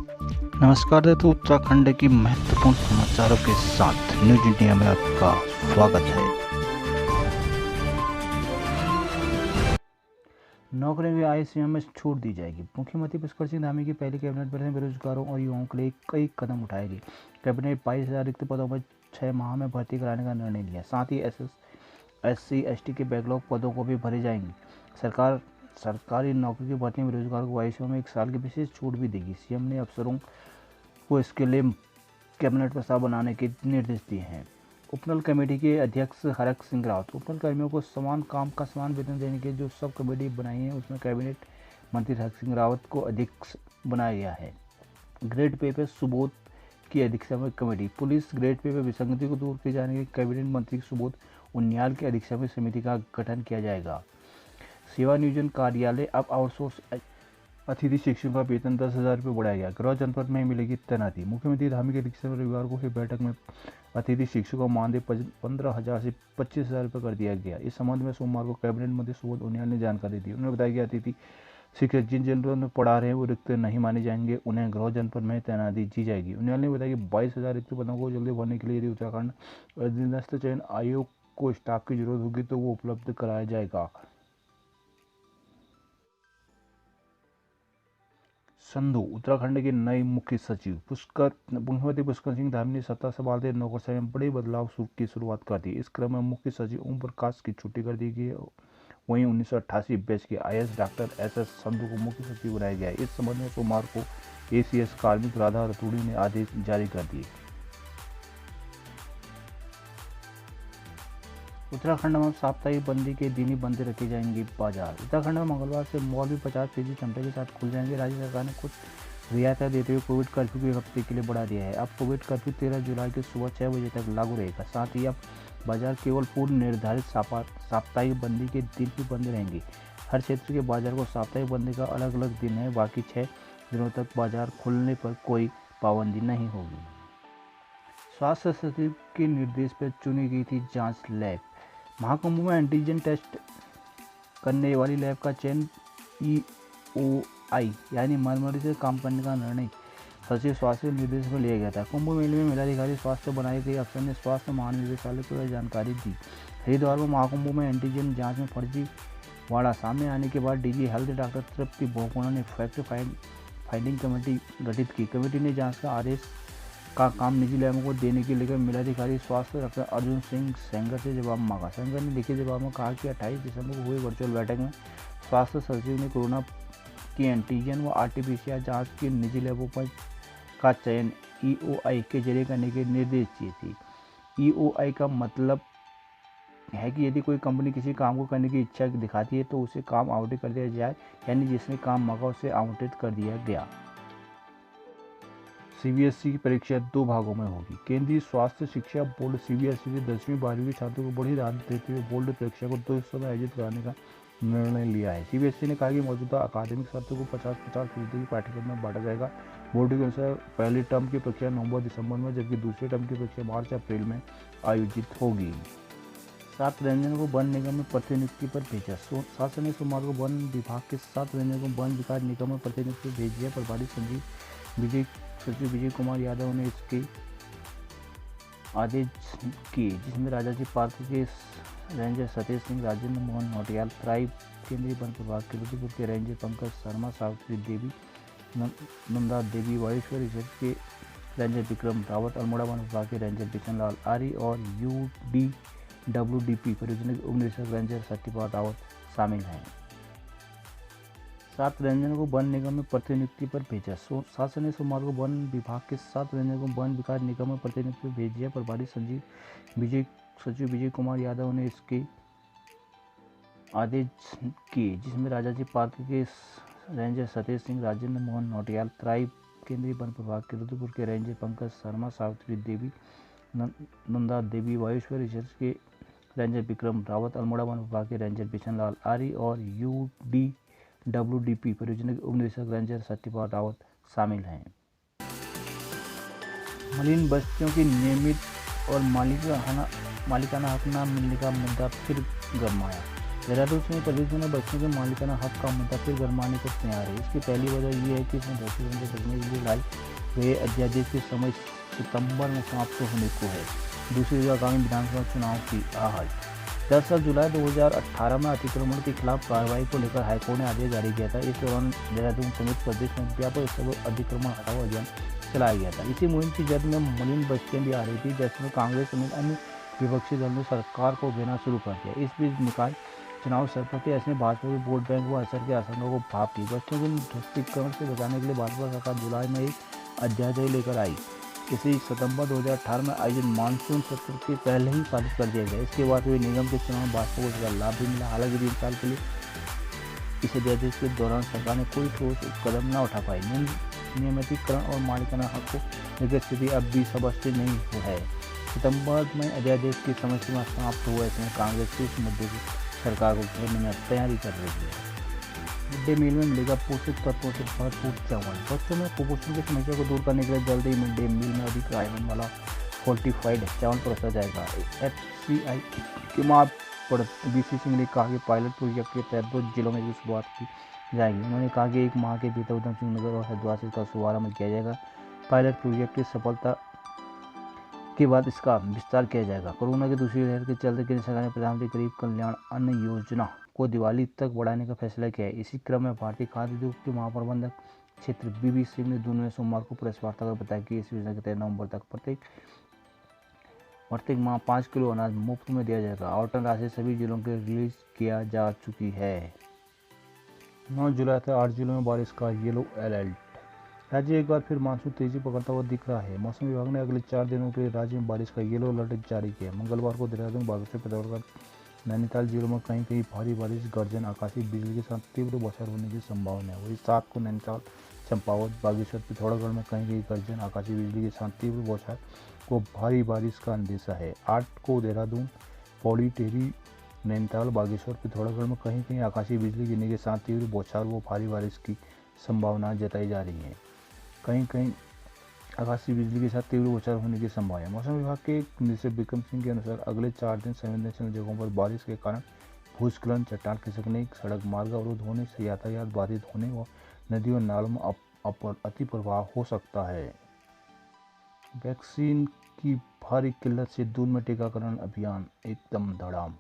नमस्कार दोस्तों, उत्तराखंड की महत्वपूर्ण समाचारों के साथ न्यूज इंडिया में आपका स्वागत है। नौकरी में आईसीएम में छूट दी जाएगी। मुख्यमंत्री पुष्कर सिंह धामी की पहली कैबिनेट बैठक में बेरोजगारों और युवाओं के लिए कई कदम उठाएगी। कैबिनेट 22,000 रिक्त पदों पर 6 माह में भर्ती कराने का निर्णय लिया। साथ ही SC/ST के बैकलॉग पदों को भी भरे जाएंगे। सरकारी नौकरी की भर्ती में बेरोजगारों को आईसीएम में 1 साल की विशेष छूट भी देगी। सीएम ने अफसरों को इसके लिए कैबिनेट प्रस्ताव बनाने के निर्देश दिए हैं। उपनल कमेटी के अध्यक्ष हरक सिंह रावत। उपनल कर्मियों को समान काम का समान वेतन देने के जो सब कमेटी बनाई है उसमें कैबिनेट मंत्री हरक सिंह रावत को अध्यक्ष बनाया गया है। ग्रेड पे पर सुबोध की अध्यक्षता में कमेटी। पुलिस ग्रेड पे पर विसंगति को दूर किए जाने के कैबिनेट मंत्री सुबोध उनियाल की अध्यक्षता में समिति का गठन किया जाएगा। सेवा नियोजन कार्यालय अब आउटसोर्स अतिथि शिक्षकों का वेतन 10,000 रुपये बढ़ाया गया। गृह जनपद में मिलेगी तैनाती। मुख्यमंत्री धामी की अध्यक्षता में रविवार को हुई बैठक में अतिथि शिक्षकों का मानदेय 15,000 से 25,000 रुपये कर दिया गया। इस संबंध में सोमवार को कैबिनेट मंत्री सुबोध उनियाल ने जानकारी दी। उन्होंने बताया कि अतिथि शिक्षक जिन जनपदों में पढ़ा रहे हैं वो रिक्त नहीं माने जाएंगे, उन्हें गृह जनपद में तैनाती दी जाएगी। उनियाल ने बताया कि 22,000 रिक्त पदों को जल्दी भरने के लिए यदि उत्तराखंड अधीनस्थ चयन आयोग को स्टाफ की जरूरत होगी तो वो उपलब्ध कराया जाएगा। संधू उत्तराखंड के नए मुख्य सचिव। मुख्यमंत्री पुष्कर सिंह धामी ने सत्ता संभालते नौकरशाही में बड़े बदलाव की शुरुआत कर दी। इस क्रम में मुख्य सचिव ओम प्रकाश की छुट्टी कर दी गई है। वहीं 1988 बैच के IAS डॉक्टर SS संधू को मुख्य सचिव बनाया गया है। इस संबंध में सोमवार को ACS कार्मिक राधा रतूड़ी ने आदेश जारी कर दिए। उत्तराखंड में साप्ताहिक बंदी के दिन ही बंद रखे जाएंगे बाजार। उत्तराखंड में मंगलवार से मॉल भी 50% क्षमता के साथ खुल जाएंगे। राज्य सरकार ने कुछ रियायतें देते हुए कोविड कर्फ्यू को 1 हफ्ते के लिए बढ़ा दिया है। अब कोविड कर्फ्यू 13 जुलाई की सुबह 6 बजे तक लागू रहेगा। साथ ही अब बाजार केवल पूर्व निर्धारित साप्ताहिक बंदी के दिन ही बंद रहेंगे। हर क्षेत्र के बाजार को साप्ताहिक बंदी का अलग अलग दिन है। बाकी 6 दिनों तक बाजार खुलने पर कोई पाबंदी नहीं होगी। स्वास्थ्य सचिव के निर्देश पर चुनी गई थी जांच लैब। महाकुंभ में एंटीजन टेस्ट करने वाली लैब का चयन EOI यानी मरमरी से काम करने का निर्णय सचिव स्वास्थ्य के निर्देश में लिया गया था। कुंभ मेले में मेलाधिकारी स्वास्थ्य बनाए गए अफसर ने स्वास्थ्य महानिदेशालय को यह जानकारी दी। हरिद्वार में महाकुंभ में एंटीजन जांच में फर्जीवाड़ा सामने आने के बाद DG हेल्थ डॉक्टर तृप्ति बहुगुणा ने फैक्ट फाइंडिंग कमेटी गठित की। कमेटी ने जाँच का आदेश का काम निजी लैबों को देने के लेकर मेलाधिकारी स्वास्थ्य डॉक्टर अर्जुन सिंह सेंगर से जवाब मांगा। सेंगर ने लिखित जवाब में कहा कि 28 दिसंबर को हुई वर्चुअल बैठक में स्वास्थ्य सचिव ने कोरोना की एंटीजन व RT-PCR जांच की निजी लैबों पर का चयन EOI के जरिए करने के निर्देश दिए थे। EOI का मतलब है कि यदि कोई कंपनी किसी काम को करने की इच्छा दिखाती है तो उसे काम आवंटित कर दिया जाए, यानी जिसने काम मांगा उसे आवंटित कर दिया गया। CBSE की परीक्षा 2 भागों में होगी। केंद्रीय स्वास्थ्य शिक्षा बोर्ड CBSE ने 10वीं 12वीं के छात्रों को बड़ी राहत देते हुए बोर्ड परीक्षा को 2 हिस्सों में आयोजित कराने का निर्णय लिया है। CBSE ने कहा कि मौजूदा अकादमिक सत्र को 50-50% की पाठ्यक्रम में बांटा जाएगा। बोर्ड के अनुसार पहली टर्म की परीक्षा नवंबर-दिसंबर में, जबकि दूसरे टर्म की परीक्षा मार्च-अप्रैल में आयोजित होगी। 7 रेंजरों को वन निगम में प्रतिनियुक्ति पर भेजा। शासन ने सोमवार को वन विभाग के 7 रेंजरों को वन विकास निगम में प्रतिनियुक्ति भेज दिया। प्रभारी सचिव विजय कुमार यादव ने इसके आदेश किए, जिसमें राजाजी पार्क के रेंजर सतीश सिंह, राजेंद्र मोहन नौटियाल, थ्राइव केंद्रीय वन विभाग के रुद्रपुर के रेंजर पंकज शर्मा, सावित्री देवी, नंदा देवी, वायुश्वर रिजर्व के रेंजर विक्रम रावत, अल्मोड़ा वन विभाग के रेंजर बिशन लाल आर्य और UDWDP परियोजना के उप निदेशक रेंजर सत्यपाल रावत शामिल हैं। 7 रेंजरों को वन निगम में प्रतिनियुक्ति पर भेजा। शासन ने सोमवार को वन विभाग के 7 रेंजरों को वन विकास निगम में प्रतिनियुक्ति पर भेज दिया। प्रभारी सचिव विजय कुमार यादव ने इसके आदेश किए, जिसमें राजाजी पार्क के रेंजर सतीश सिंह, राजेंद्र मोहन नौटियाल, थ्राइव केंद्रीय वन विभाग के रुद्रपुर के रेंजर पंकज शर्मा, सावित्री देवी, नंदा देवी, वायुश्वर रिजर्व के रेंजर विक्रम रावत, अल्मोड़ा वन विभाग के रेंजर बिशन लाल आर्य और UDWDP परियोजना के उप निदेशक रेंजर सत्यपाल रावत शामिल हैं। मलिन बस्तियों की नियमित और मालिकाना हक न मिलने का मुद्दा फिर गरमाया। देहरादून में प्रदेश में बच्चों के मालिकाना हक का मुद्दा फिर गरमाने को तैयार है। इसकी पहली वजह ये है कि इसमें धरती बंधे बचने के लिए लाई गए अध्यादेश की समय सितंबर में समाप्त होने को है। दूसरी वजह आगामी विधानसभा चुनाव की आहट। दरअसल जुलाई 2018 में अतिक्रमण के खिलाफ कार्रवाई को लेकर हाईकोर्ट ने आदेश जारी किया था। इस दौरान देहरादून समेत प्रदेश में व्यापक स्तर पर अतिक्रमण हटाओ अभियान चलाया गया था। इसी मुहिम की जद में मलिन बस्तियां भी आ रही थी, जिसमें कांग्रेस समेत अन्य विपक्षी दल ने सरकार को घेरना शुरू कर दिया। इस बीच निकाय चुनाव सरपंच ऐसे भाजपा के वोट बैंक व असर के आसंकों को भाप दी। बच्चों को ध्वस्तीकरण से बचाने के लिए भाजपा सरकार जुलाई में एक अध्यादेश लेकर आई। इसी सितंबर 2018 में आयोजित मानसून सत्र के पहले ही पारित कर दिया गया। इसके बाद हुए निगम के चुनाव में भाजपा को इसका लाभ भी मिला। हालांकि 3 साल के लिए इस अध्यादेश के दौरान सरकार ने कोई ठोस कदम न उठा पाई। नियमितीकरण और मालिकाना हक को लेकर स्थिति अब भी स्पष्ट नहीं हुआ है। सितंबर में अध्यादेश की समय सीमा समाप्त हुआ। इसमें कांग्रेस इस मुद्दे की सरकार को घेरने में तैयारी कर रही है। मिड डे मील में मिलेगा पोषक तत्वों से भरपूर चावल। बच्चों में कुपोषण की समस्या को दूर करने के लिए जल्द ही मिड डे मील में अधिक आयरन वाला फोर्टिफाइड चावल परोसा जाएगा। FCI के महापौर BC सिंह ने कहा कि पायलट प्रोजेक्ट के तहत 2 जिलों में इसकी शुरुआत की जाएगी। उन्होंने कहा कि 1 माह के भीतर उधम सिंह नगर और हरिद्वार से इसका शुभारंभ किया जाएगा। पायलट प्रोजेक्ट की सफलता के बाद इसका विस्तार किया जाएगा। कोरोना की दूसरी लहर के चलते केंद्र सरकार ने प्रधानमंत्री गरीब कल्याण अन्न योजना को दिवाली तक बढ़ाने का फैसला किया है। इसी क्रम में भारतीय खाद्य उद्योग के महाप्रबंधक क्षेत्र BB सिंह ने दून में सोमवार को प्रेस वार्ता कर बताया कि इस योजना के तहत नवंबर तक प्रत्येक माह 5 किलो अनाज मुफ्त में दिया जाएगा। आवंटन राशि सभी जिलों के रिलीज किया जा चुकी है। 9 जुलाई से 8 जिलों में बारिश का येलो अलर्ट। राज्य एक बार फिर मानसून तेजी पकड़ता हुआ दिख रहा है। मौसम विभाग ने अगले 4 दिनों के लिए राज्य में बारिश का येलो अलर्ट जारी किया। मंगलवार को देहरादून, बागेश्वर, पिथौरागढ़, नैनीताल जिलों में कहीं कहीं भारी बारिश, गर्जन, आकाशीय बिजली के साथ तीव्र बौछार होने की संभावना है। वहीं 7 को नैनीताल, चंपावत, बागेश्वर, पिथौरागढ़ में कहीं कहीं गर्जन, आकाशीय बिजली के साथ तीव्र बौछार को भारी बारिश का अंदेशा है। 8 को देहरादून, पौड़ी, टिहरी, नैनीताल, बागेश्वर, पिथौरागढ़ में कहीं कहीं आकाशीय बिजली गिरने के साथ तीव्र बौछार व भारी बारिश की संभावना जताई जा रही है। कहीं कहीं आकाशीय बिजली के साथ तीव्र बौछार होने की संभावना है। मौसम विभाग के निदेशक बिक्रम सिंह के अनुसार अगले 4 दिन संवेदनशील जगहों पर बारिश के कारण भूस्खलन, चट्टान खिसकने, सड़क मार्ग अवरुद्ध होने से यातायात बाधित होने और नदियों और नालों में अति प्रभाव हो सकता है। वैक्सीन की भारी किल्लत से दून में टीकाकरण अभियान एकदम धड़ाम।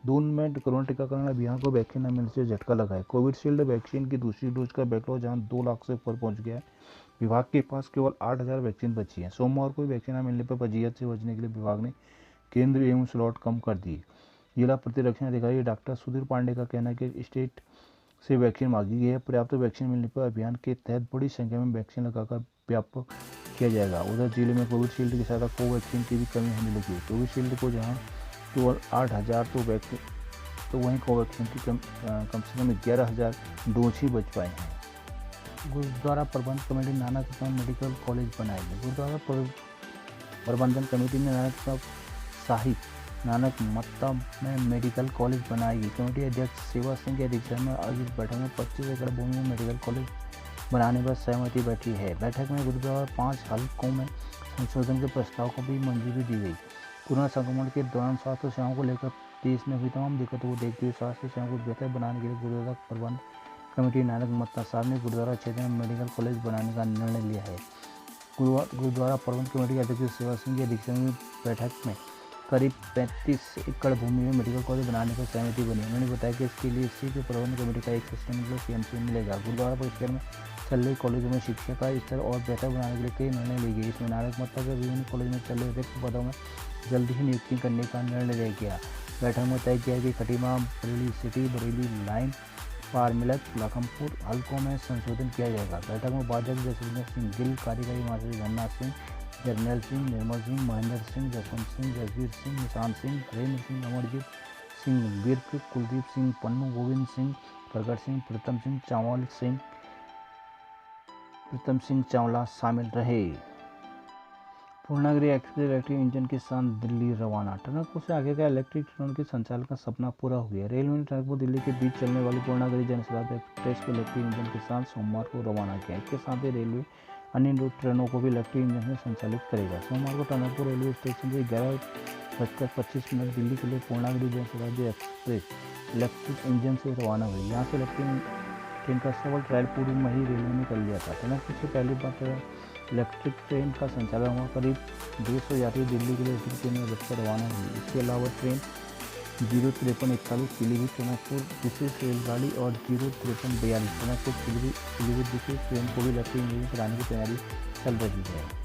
दून में कोरोना टीकाकरण अभियान को वैक्सीन न मिलने से झटका लगा है। कोविशील्ड वैक्सीन की दूसरी डोज का बैकलॉग जहां 2 लाख से ऊपर पहुंच गया है, विभाग के पास केवल 8,000 वैक्सीन बची है। सोमवार को वैक्सीन न मिलने पर फजीहत से बचने के लिए विभाग ने केंद्र एवं स्लॉट कम कर दी। जिला प्रतिरक्षण अधिकारी डॉक्टर सुधीर पांडे का कहना है कि स्टेट से वैक्सीन मांगी गई है। पर्याप्त वैक्सीन मिलने पर अभियान के तहत बड़ी संख्या में वैक्सीन लगाकर व्यापक किया जाएगा। उधर जिले में कोविशील्ड के साथ कोवैक्सीन की भी कमी होने लगी है। कोविशील्ड को जहाँ केवल 8,000 तो वहीं कोवैक्सीन की कम से कम 11,000 डोज ही बच पाए हैं। गुरुद्वारा प्रबंध कमेटी नानक मेडिकल कॉलेज बनाएगी। गुरुद्वारा प्रबंधन कमेटी ने नानक साहिब नानक मत्ता में मेडिकल कॉलेज बनाएगी। कमेटी अध्यक्ष सेवा सिंह के अध्यक्षता में आयोजित बैठक में 25 एकड़ भूमि में मेडिकल कॉलेज बनाने पर सहमति बैठी है। बैठक में गुरुद्वारा 5 हल्कों में संशोधन के प्रस्ताव को भी मंजूरी दी गई। कोरोना संक्रमण के दौरान स्वास्थ्य सेवाओं को लेकर देश में हुई तमाम दिक्कतों को देखते हुए स्वास्थ्य सेवाओं को बेहतर बनाने के लिए गुरुद्वारा प्रबंध कमेटी नानक मत्ता साहब ने गुरुद्वारा क्षेत्र में मेडिकल कॉलेज बनाने का निर्णय लिया है। गुरुद्वारा प्रबंध कमेटी के अध्यक्ष सेवा सिंह की अध्यक्षता में बैठक में करीब 35 एकड़ भूमि में मेडिकल कॉलेज बनाने पर सहमति बनी। उन्होंने बताया कि इसके लिए इसी के प्रबंध कमेटी का एक सिस्टम PMC मिलेगा। गुरुद्वारा परिसर में चल रहे कॉलेजों में शिक्षा का स्तर और बेहतर बनाने के लिए कई निर्णय लिए गए। इसमें नानक मत्ता के विभिन्न कॉलेज में चल रहे रिक्त पदों में जल्द ही नियुक्ति करने का निर्णय लिया गया। बैठक में तय किया कि खटीमा, बरेली सिटी, बरेली लाइन, पारमिलक, लखनपुर हल्कों में संशोधन किया जाएगा। बैठक में भाजपा जसविंदर सिंह गिल, कार्यकारी महासचिव धन्ना सिंह, जर्नैल सिंह, निर्मल सिंह, महेंद्र सिंह, जसवंत सिंह, जसवीर सिंह, निशान सिंह, हरेंद्र सिंह, अमरजीत सिंह बिर्क, कुलदीप सिंह पन्नू, गोविंद सिंह, प्रगट सिंह, प्रीतम सिंह चावला शामिल रहे। पूर्णागिरि एक्सप्रेस इलेक्ट्रिक इंजन के साथ दिल्ली रवाना। टनकपुर से आगे का इलेक्ट्रिक ट्रेन के संचालन का सपना पूरा हो गया। रेलवे ने टनकपुर दिल्ली के बीच चलने वाली पूर्णागिरि जनशताब्दी एक्सप्रेस को इलेक्ट्रिक इंजन के साथ सोमवार को रवाना किया। इसके साथ ही रेलवे अन्य ट्रेनों को भी इलेक्ट्रिक इंजन से संचालित करेगा। सोमवार को टनकपुर रेलवे स्टेशन से 11:25 दिल्ली के लिए Purnagiri Janshatabdi express electric engine से रवाना हुई। यहाँ से इलेक्ट्रिक ट्रेन का सफल ट्रायल पूर्व में ही रेलवे ने कर लिया था। टनकपुर से पहली बार इलेक्ट्रिक ट्रेन का संचालन हुआ। करीब 200 यात्री दिल्ली के लिए इलेक्ट्रिक ट्रेन में बैठकर रवाना हुई। इसके अलावा ट्रेन 05341 पीलीभीत टनकपुर विशेष रेलगाड़ी और 05342 टनकपुर पीलीभीत विशेष ट्रेन को भी इलेक्ट्रिक इंजन चलाने की तैयारी चल रही है।